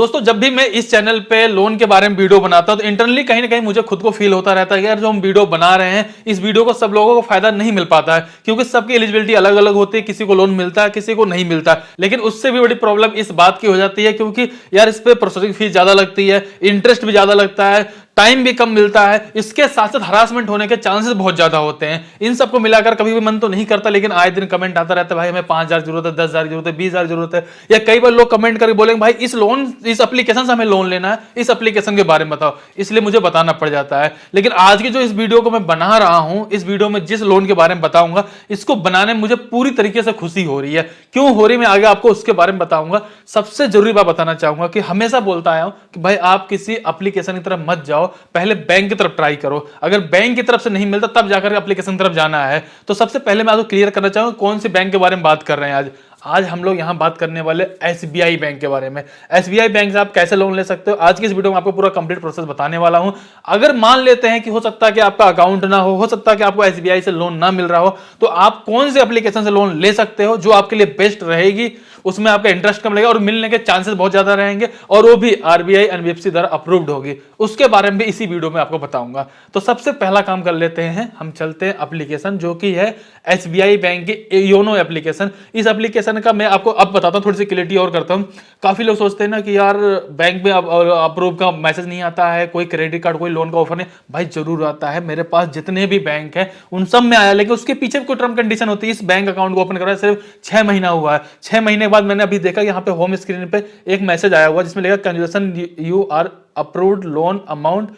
दोस्तों जब भी मैं इस चैनल पे लोन के बारे में वीडियो बनाता हूं तो इंटरनली कहीं ना कहीं मुझे खुद को फील होता रहता है कि यार जो हम वीडियो बना रहे हैं इस वीडियो को सब लोगों को फायदा नहीं मिल पाता है, क्योंकि सबकी एलिजिबिलिटी अलग अलग होती है। किसी को लोन मिलता है, किसी को नहीं मिलता। लेकिन उससे भी बड़ी प्रॉब्लम इस बात की हो जाती है क्योंकि यार इस पे प्रोसेसिंग फीस ज्यादा लगती है, इंटरेस्ट भी ज्यादा लगता है, टाइम भी कम मिलता है, इसके साथ साथ हरासमेंट होने के चांसेस बहुत ज्यादा होते हैं। इन सबको मिलाकर कभी भी मन तो नहीं करता, लेकिन आए दिन कमेंट आता रहता है भाई हमें 5,000 जरूरत है, 10,000 जरूरत है, 20,000 जरूरत है। या कई बार लोग कमेंट करके बोलेंगे भाई इस एप्लीकेशन से हमें लोन लेना है, इस एप्लीकेशन के बारे में बताओ, इसलिए मुझे बताना पड़ जाता है। लेकिन आज की जो इस वीडियो को मैं बना रहा हूं, इस वीडियो में जिस लोन के बारे में बताऊंगा, इसको बनाने में मुझे पूरी तरीके से खुशी हो रही है। क्यों हो रही मैं आगे आपको उसके बारे में बताऊंगा। सबसे जरूरी बात बताना चाहूंगा कि हमेशा बोलता आया हूं कि भाई आप किसी एप्लीकेशन की तरफ मत जाओ, पहले बैंक की तरफ ट्राई करो। अगर बैंक की तरफ से नहीं मिलता तब जाकर एप्लीकेशन की तरफ जाना है। तो सबसे पहले मैं आपको क्लियर करना चाहूंगा कौन सी बैंक के बारे में बात कर रहे हैं। आज हम लोग यहां बात करने वाले एसबीआई बैंक के बारे में। एसबीआई बैंक से आप कैसे लोन ले सकते हो, आज की इस वीडियो में आपको पूरा कंप्लीट प्रोसेस बताने वाला हूं। अगर मान लेते हैं कि हो सकता है कि आपका अकाउंट ना हो सकता है कि आपको एसबीआई से लोन ना मिल रहा हो, तो आप कौन से एप्लीकेशन से लोन ले सकते हो जो आपके लिए बेस्ट रहेगी, उसमें आपका इंटरेस्ट कम लगेगा और मिलने के चांसेस बहुत ज्यादा रहेंगे, और वो भी आरबीआई एनबीएफसी द्वारा अप्रूव्ड होगी। उसके बारे में भी इसी वीडियो में आपको बताऊंगा। तो सबसे पहला काम कर लेते हैं, हम चलते हैं एप्लीकेशन जो कि है एसबीआई बैंक की योनो एप्लीकेशन। इस एप्लीकेशन का मैं आपको अब बताता हूं, थोड़ी सी क्लियरिटी और करता हूं। काफी लोग सोचते हैं ना कि यार बैंक में अप्रूव का मैसेज नहीं आता है, कोई क्रेडिट कार्ड कोई लोन का ऑफर नहीं। भाई जरूर आता है, मेरे पास जितने भी बैंक है उन सब में आया, लेकिन उसके पीछे कोई टर्म कंडीशन होती है। इस बैंक अकाउंट को ओपन करा सिर्फ 6 महीना हुआ है, 6 महीने बाद मैंने अभी देखा यहाँ पे होम स्क्रीन पे एक मैसेज आया हुआ जिसमें लिखा congratulation you are approved loan amount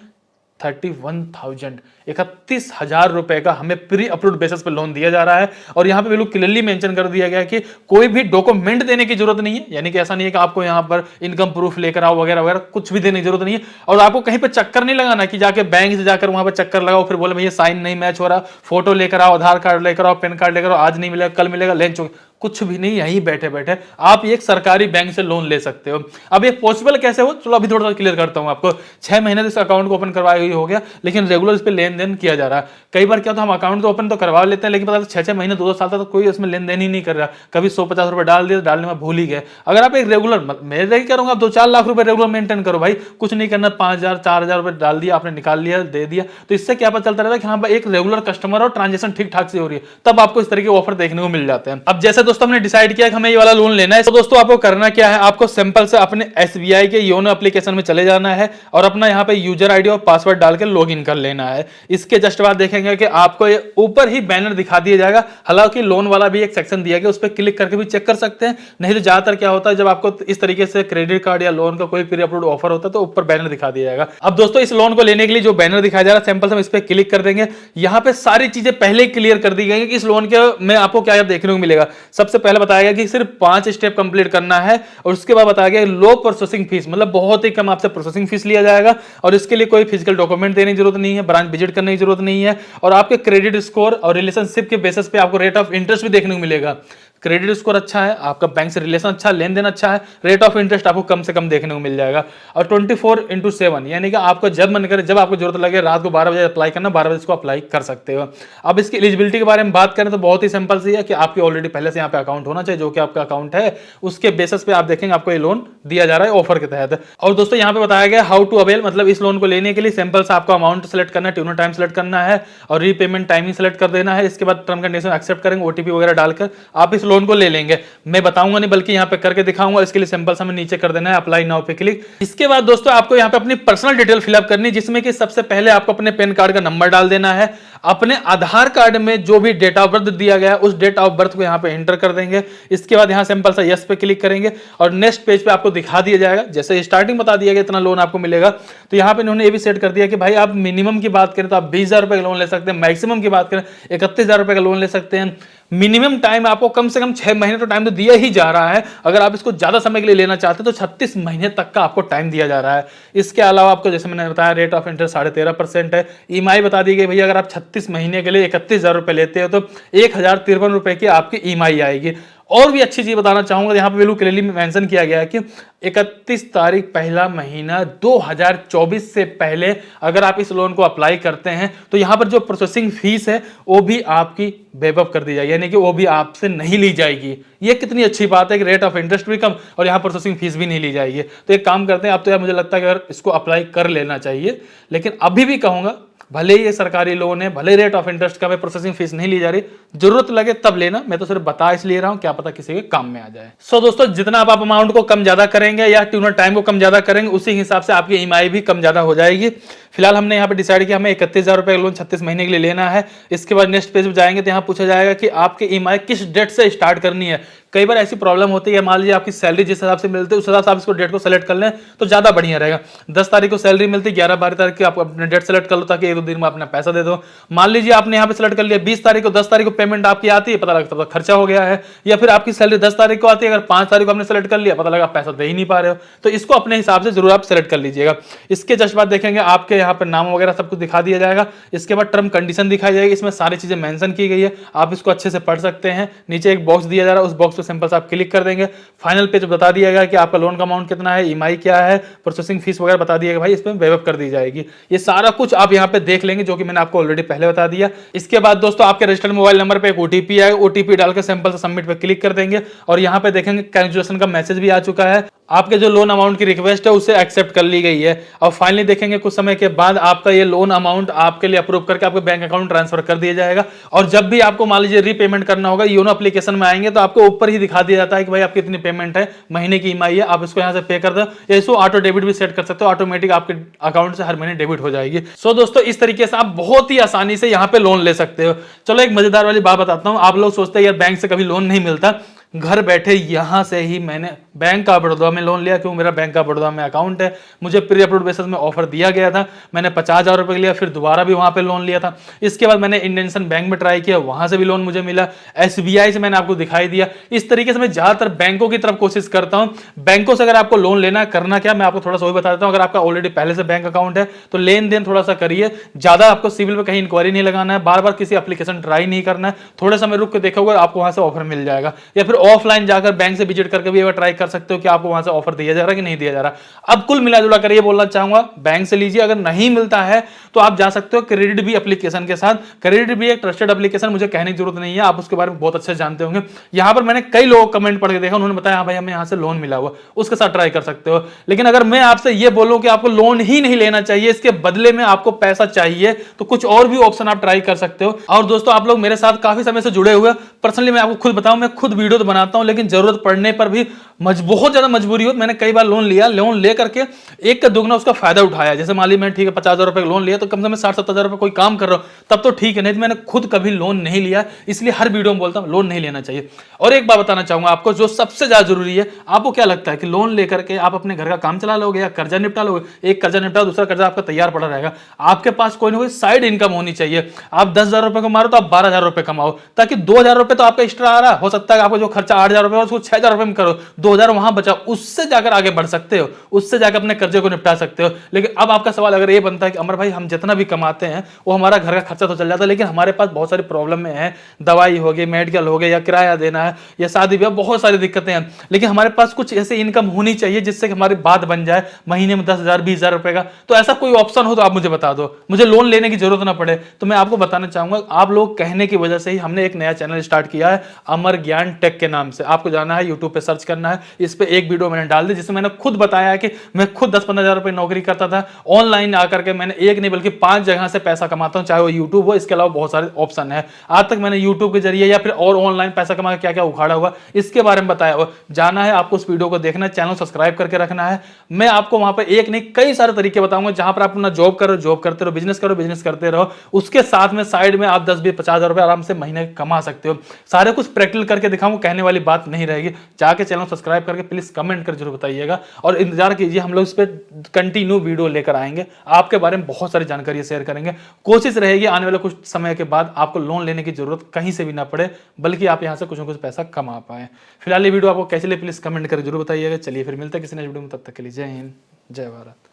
31,000, 31,000 रुपए का हमें प्री अप्रूव्ड बेसिस पे लोन दिया जा रहा है। और यहां पे बिल्कुल क्लियरली मेंशन कर दिया गया है कि कोई भी डॉक्यूमेंट देने की जरूरत नहीं है, यानी कि ऐसा नहीं है कि आपको यहां पर इनकम प्रूफ लेकर आओ वगैरह वगैरह, कुछ भी देने की जरूरत नहीं है। और आपको कहीं पे चक्कर नहीं लगाना कि जाके बैंक से जाकर वहां पर चक्कर लगाओ, फिर बोले भैया साइन नहीं मैच हो रहा, फोटो लेकर आओ, आधार कार्ड लेकर आओ, पैन कार्ड लेकर आओ, आज नहीं मिलेगा कल मिलेगा, लेन चुके, कुछ भी नहीं। यहीं बैठे बैठे आप एक सरकारी बैंक से लोन ले सकते हो। अब ये पॉसिबल कैसे हो, चलो अभी थोड़ा सा क्लियर करता हूं आपको। 6 महीने से अकाउंट को ओपन करवाई हुई हो गया, लेकिन रेगुलर इस पे लेन देन किया जा रहा है। कई बार क्या, तो हम अकाउंट तो ओपन तो करवा लेते हैं, लेकिन पता 6-6 महीने 2-2 साल तक तो कोई उसमें लेन देन ही नहीं कर रहा। कभी 150 रुपए डाल दिए, डालने में भूल ही गए। अगर आप एक रेगुलर, मैं नहीं करूंगा, आप 2-4 लाख रुपए रेगुलर मेंटेन करो भाई, कुछ नहीं करना, 5,000 4,000 रुपए डाल दिया आपने, निकाल लिया दे दिया, तो इससे क्या पता चलता रहता है कि हाँ एक रेगुलर कस्टमर और ट्रांजेक्शन ठीक ठाक से हो रही है, तब आपको इस तरह के ऑफर देखने को मिल जाते हैं। अब जैसे दोस्तों हमने डिसाइड किया हमें ये वाला लोन लेना है, तो दोस्तों आपको करना क्या है, आपको सिंपल से अपने एसबीआई के योनो एप्लीकेशन में चले जाना है और अपना यहां पे यूजर आईडी और पासवर्ड डाल के लॉगिन कर लेना है। इसके जस्ट बाद देखेंगे कि आपको ये ऊपर ही बैनर दिखा दिया जाएगा। हालांकि लोन वाला भी एक सेक्शन दिया गया, उस पर क्लिक करके भी चेक कर सकते हैं। नहीं तो ज्यादातर क्या होता है, जब आपको इस तरीके से क्रेडिट कार्ड या लोन का कोई प्री अप्रूव्ड ऑफर होता है तो ऊपर बैनर दिखा दिया जाएगा। अब दोस्तों इस लोन को लेने के लिए जो बैनर दिखाया जा रहा है, सिंपल से हम इस पर क्लिक कर देंगे। यहां पे सारी चीजें पहले क्लियर कर दी गई कि इस लोन के में आपको क्या देखने को मिलेगा। सबसे पहले बताया गया कि सिर्फ 5 स्टेप कंप्लीट करना है, और उसके बाद बताया गया लो प्रोसेसिंग फीस, मतलब बहुत ही कम आपसे प्रोसेसिंग फीस लिया जाएगा, और इसके लिए कोई फिजिकल डॉक्यूमेंट देने की जरूरत नहीं है, ब्रांच विजिट करने की जरूरत नहीं है, और आपके क्रेडिट स्कोर और रिलेशनशिप के बेसिस पे आपको रेट ऑफ इंटरेस्ट भी देखने को मिलेगा। क्रेडिट स्कोर अच्छा है, आपका बैंक से रिलेशन अच्छा, लेन देन अच्छा है, रेट ऑफ इंटरेस्ट आपको कम से कम देखने को मिल जाएगा। और 24/7 यानी कि आपको जब मन करे, जब आपको जरूरत लगे, रात को 12 बजे अप्लाई करना, 12 बजे इसको अप्लाई कर सकते हो। अब इसकी एलिजिबिलिटी के बारे में बात करें तो बहुत ही सिंपल सी है कि आपके ऑलरेडी पहले से यहाँ पे अकाउंट होना चाहिए, जो कि आपका अकाउंट है, उसके बेसिस पे आप देखेंगे आपको ये लोन दिया जा रहा है ऑफर के तहत। और दोस्तों यहाँ पे बताया गया हाउ टू अवेल, मतलब इस लोन को लेने के लिए सिंपल से आपको अमाउंट सेलेक्ट करना है, ट्यूनर टाइम सेलेक्ट करना है और रीपेमेंट टाइमिंग सेलेक्ट कर देना है। इसके बाद टर्म कंडीशन एक्सेप्ट करेंगे, ओटीपी वगैरह डालकर आप इस लोन को ले लेंगे। मैं बताऊंगा नहीं, बल्कि यहां पे करके दिखाऊंगा। इसके लिए सिंपल सा हमें नीचे कर देना है अप्लाई नाउ पे क्लिक। इसके बाद दोस्तों आपको यहां पे अपनी पर्सनल डिटेल फिलअप करनी है, जिसमें कि सबसे पहले आपको अपने पैन कार्ड का नंबर डाल देना है। अपने आधार कार्ड में जो भी डेट ऑफ बर्थ दिया गया है उस डेट ऑफ बर्थ को यहां पे एंटर कर देंगे। इसके बाद यहां सिंपल सा यस पे क्लिक करेंगे और नेक्स्ट पेज पे आपको दिखा दिया जाएगा। जैसे स्टार्टिंग बता दिया गया इतना लोन आपको मिलेगा, तो यहां पे इन्होंने ये भी सेट कर दिया कि भाई आप मिनिमम की बात करें तो आप 20,000 रुपए का लोन ले सकते हैं, मैक्सिमम की बात करें 31,000 रुपए का लोन ले सकते हैं। मिनिमम टाइम आपको कम से कम 6 महीने तो टाइम तो दिया ही जा रहा है। अगर आप इसको ज्यादा समय के लिए लेना चाहते हैं तो 36 महीने तक का आपको टाइम दिया जा रहा है। इसके अलावा आपको जैसे मैंने बताया रेट ऑफ इंटरेस्ट 13.5% है। ईएमआई बता दी गई भैया, अगर आप 36 महीने के लिए 31,000 रुपए लेते हो तो 1,053 रुपए की आपकी ईएमआई आएगी। और भी अच्छी चीज बताना चाहूंगा, यहाँ पे बिल्कुल क्लियरली मेंशन किया गया है कि 31 तारीख पहला महीना 2024 से पहले अगर आप इस लोन को अप्लाई करते हैं तो यहाँ पर जो प्रोसेसिंग फीस है वो भी आपकी वेव ऑफ कर दी जाएगी, यानी कि वो भी आपसे नहीं ली जाएगी। ये कितनी अच्छी बात है कि रेट ऑफ इंटरेस्ट भी कम और यहाँ प्रोसेसिंग फीस भी नहीं ली जाएगी। तो एक काम करते हैं, अब तो यार मुझे लगता है कि अगर इसको अप्लाई कर लेना चाहिए, लेकिन अभी भी कहूंगा भले ही ये सरकारी लोन है, भले रेट ऑफ इंटरेस्ट का, प्रोसेसिंग फीस नहीं ली जा रही, जरूरत लगे तब लेना। मैं तो सिर्फ बता इसलिए रहा हूं, क्या पता किसी के काम में आ जाए। सो दोस्तों, जितना आप अमाउंट को कम ज्यादा करेंगे या ट्यूनर टाइम को कम ज्यादा करेंगे, उसी हिसाब से आपकी ईएमआई भी कम ज्यादा हो जाएगी। फिलहाल हमने यहाँ पे डिसाइड किया हमें 31,000 रुपए का लोन 36 महीने के लिए लेना है। इसके बाद नेक्स्ट पेज पे जाएंगे तो यहाँ पूछा जाएगा कि आपकी ईएमआई किस डेट से स्टार्ट करनी है। कई बार ऐसी प्रॉब्लम होती है, मान लीजिए आपकी सैलरी जिस हिसाब से मिलती है उस हिसाब से आप इसको डेट को सेलेक्ट कर लें तो ज्यादा बढ़िया रहेगा। 10 तारीख को सैलरी मिलती है, 11-12 तारीख की आप अपने डेट सेलेक्ट कर लो ताकि 1-2 दिन में अपना पैसा दे दो। मान लीजिए आपने यहाँ पे सेलेक्ट कर लिया 20 तारीख को, 10 तारीख को पेमेंट आपकी आती है, पता लगता है खर्चा हो गया है। या फिर आपकी सैलरी 10 तारीख को आती है, अगर 5 तारीख को आपने सेलेक्ट कर लिया, पता लगा पैसा दे ही नहीं पा रहे हो, तो इसको अपने हिसाब से जरूर आप सेलेक्ट कर लीजिएगा। इसके जस्ट बाद देखेंगे आपके यहाँ पर नाम वगैरह सब कुछ दिखा दिया जाएगा। इसके बाद टर्म कंडीशन दिखाई जाएगी, इसमें सारी चीजें मेंशन की गई है, आप इसको अच्छे से पढ़ सकते हैं। नीचे एक बॉक्स दिया जा रहा है, उस बॉक्स पे सिंपल से आप क्लिक कर देंगे। फाइनल पेज बता दिया गया कि आपका लोन का अमाउंट कितना है, ईएमआई क्या है, प्रोसेसिंग फीस वगैरह बता दिया भाई, इसमें वेव अप कर दी जाएगी। ये सारा कुछ आप यहाँ पे देख लेंगे, जो कि मैंने आपको ऑलरेडी पहले बता दिया। इसके बाद दोस्तों आपके रजिस्टर्ड मोबाइल नंबर पे एक ओटीपी आएगा, ओटीपी डालकर सिंपल से सबमिट पे क्लिक कर देंगे और यहाँ पे देखेंगे कैंसिलेशन का मैसेज भी आ चुका है। आपके जो लोन अमाउंट की रिक्वेस्ट है उसे एक्सेप्ट कर ली गई है। और फाइनली देखेंगे कुछ समय के बाद आपका ये लोन अमाउंट आपके लिए अप्रूव करके आपके बैंक अकाउंट ट्रांसफर कर दिया जाएगा। और जब भी आपको मान लीजिए रीपेमेंट करना होगा, योनो एप्लीकेशन में आएंगे तो आपको ऊपर ही दिखा दिया जाता है कि भाई आपकी इतनी पेमेंट है, महीने की ईएमआई है, आप इसको यहाँ से पे कर दो, या इसको ऑटो डेबिट भी सेट कर सकते हो, ऑटोमेटिक आपके अकाउंट से हर महीने डेबिट हो जाएगी। सो दोस्तों, इस तरीके से आप बहुत ही आसानी से यहाँ पे लोन ले सकते हो। चलो एक मजेदार वाली बात बताता हूँ। आप लोग सोचते हैं यार बैंक से कभी लोन नहीं मिलता, घर बैठे यहां से ही मैंने बैंक ऑफ बड़ौदा में लोन लिया, क्यों मेरा बैंक ऑफ बड़ौदा में अकाउंट है। मुझे प्री अप्रूव्ड बेसिस में ऑफर दिया गया था, मैंने 50,000 रुपए लिया, फिर दोबारा भी वहां पे लोन लिया था। इसके बाद मैंने इंडियन बैंक में ट्राई किया, वहां से भी लोन मुझे मिला, एसबीआई से मैंने आपको दिखाई दिया। इस तरीके से मैं ज्यादातर बैंकों की तरफ कोशिश करता हूं। बैंकों से अगर आपको लोन लेना करना क्या, मैं आपको थोड़ा सा वही बता देता हूं। अगर आपका ऑलरेडी पहले से बैंक अकाउंट है तो लेन देन थोड़ा सा करिए, ज्यादा आपको सिविल में कहीं इंक्वायरी नहीं लगाना है, बार बार किसी एप्लीकेशन ट्राई नहीं करना है, थोड़ा समय रुक के देखोगे आपको वहां से ऑफर मिल जाएगा। या फिर ऑफलाइन जाकर बैंक से विजिट करके भी एक बार ट्राई कर सकते हो कि आपको वहां से ऑफर दिया जा रहा है कि नहीं दिया जा रहा। अब कुल मिला जुला कर ये बोलना चाहूंगा, बैंक से लीजिए, अगर नहीं मिलता है तो आप जा सकते हो क्रेडिट बी एप्लीकेशन के साथ। क्रेडिट बी एक ट्रस्टेड एप्लीकेशन, मुझे कहने की जरूरत नहीं है, आप उसके बारे में बहुत अच्छे जानते होंगे। यहां पर मैंने कई लोगों को कमेंट पढ़ के देखा, उन्होंने बताया हाँ भाई हमें यहां से लोन मिला हुआ, उसके साथ ट्राई कर सकते हो। लेकिन अगर मैं आपसे ये बोलूं कि आपको लोन ही नहीं लेना चाहिए, इसके बदले में आपको पैसा चाहिए, तो कुछ और भी ऑप्शन आप ट्राई कर सकते हो। और दोस्तों, आप लोग मेरे साथ काफी समय से जुड़े हुए, पर्सनली मैं आपको खुद बताऊं, मैं खुद वीडियो तो बनाता हूं, लेकिन जरूरत पड़ने पर भी बहुत ज्यादा मजबूरी हो, मैंने कई बार लोन लिया, लोन ले करके एक का दुगना उसका फायदा उठाया। जैसे मान ली मैं ठीक है 50,000 रुपए लोन लिया, तो कम से कम 60-70,000 रुपए कोई काम कर रहा हूं तब तो ठीक है, नहीं तो मैंने खुद कभी लोन नहीं लिया। इसलिए हर वीडियो में बोलता हूं लोन नहीं लेना चाहिए। और एक बात बताना चाहूंगा आपको, जो सबसे ज्यादा जरूरी है, आपको क्या लगता है कि लोन लेकर के आप अपने घर का काम चला लोगे या कर्जा निपटा लोगे? एक कर्जा निपटा, दूसरा कर्जा आपका तैयार पड़ा रहेगा। आपके पास कोई ना कोई साइड इनकम होनी चाहिए। आप 10,000 रुपए कमा रहे हो तो आप 12,000 रुपए कमाओ, ताकि 2,000 रुपए तो आपका एक्स्ट्रा आ रहा हो सकता है, आपको जो खर्चा 8,000 रुपए उसको 6,000 रुपए में करो, 2,000 वहां बचा, उससे जाकर आगे बढ़ सकते हो, उससे जाकर अपने कर्जे को निपटा सकते हो। लेकिन अब आपका सवाल अगर ये बनता है कि अमर भाई हम जितना भी कमाते हैं वो हमारा घर का खर्चा तो चल जाता है, लेकिन हमारे पास बहुत सारी प्रॉब्लम में है, दवाई हो गई, मेडिकल हो गया, या किराया देना है, या शादी ब्याह, बहुत सारी दिक्कतें हैं, लेकिन हमारे पास कुछ ऐसी इनकम होनी चाहिए जिससे कि हमारी बात बन जाए महीने में 10,000 20,000 रुपए का। तो ऐसा कोई ऑप्शन हो तो आप मुझे बता दो, मुझे लोन लेने की जरूरत ना पड़े। तो मैं आपको बताना चाहूंगा, आप लोग कहने की वजह से ही हमने एक नया चैनल स्टार्ट किया है, अमर ज्ञान टेक के नाम से। आपको जाना है, यूट्यूब पे सर्च करना है, इस पे एक वीडियो मैंने डाल दी जिसमें मैंने खुद बताया कि मैं खुद 10-15,000 रुपए नौकरी करता था, ऑनलाइन आकर के मैंने एक नहीं बल्कि 5 जगह से पैसा कमाता हूं, चाहे वो यूट्यूब हो, इसके अलावा बहुत सारे ऑप्शन है। आज तक मैंने यूट्यूब के जरिए या फिर और ऑनलाइन पैसा कमा के क्या क्या उखाड़ा हुआ, इसके बारे में बताया हुआ। जाना है आपको, उस वीडियो को देखना है, चैनल सब्सक्राइब करके रखना है। मैं आपको वहां पर एक नहीं कई सारे तरीके बताऊंगा जहां पर आप अपना जॉब करो, जॉब करते रहो, बिजनेस करो, बिजनेस करते रहो, उसके साथ में साइड में आप 10-20-50,000 रुपए आराम से महीने कमा सकते हो। सारे कुछ प्रैक्टिकल करके दिखाऊंगा, कहने वाली बात नहीं रहेगी। जाके चैनल सब्सक्राइब करके प्लीज कमेंट कर जरूर बताइएगा और इंतजार कीजिए, हम लोग इस पे कंटिन्यू वीडियो लेकर आएंगे, आपके बारे में बहुत सारी जानकारी शेयर करेंगे। कोशिश रहेगी आने वाले कुछ समय के बाद आपको लोन लेने की जरूरत कहीं से भी ना पड़े, बल्कि आप यहां से कुछ ना कुछ पैसा कमा पाए। फिलहाल ये वीडियो आपको कैसे लगे प्लीज कमेंट करके जरूर बताइएगा। चलिए फिर मिलते हैं किसी नेक्स्ट वीडियो में, तब तक के लिए जय हिंद, जय भारत।